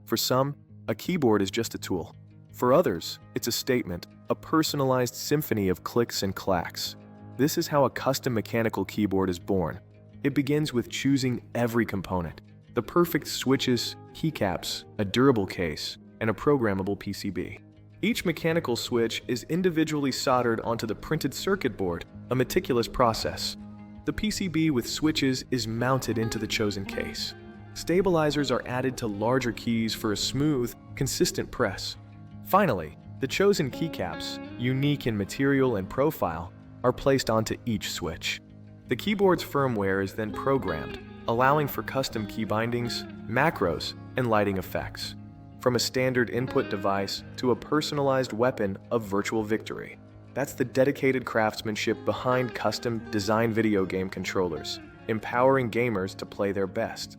For some, a keyboard is just a tool. For others, it's a statement, a personalized symphony of clicks and clacks. This is how a custom mechanical keyboard is born. It begins with choosing every component: the perfect switches, keycaps, a durable case, and a programmable PCB. Each mechanical switch is individually soldered onto the printed circuit board, a meticulous process. The PCB with switches is mounted into the chosen case. Stabilizers are added to larger keys for a smooth, consistent press. Finally, the chosen keycaps, unique in material and profile, are placed onto each switch. The keyboard's firmware is then programmed, allowing for custom key bindings, macros, and lighting effects. From a standard input device to a personalized weapon of virtual victory. That's the dedicated craftsmanship behind custom design video game controllers, empowering gamers to play their best.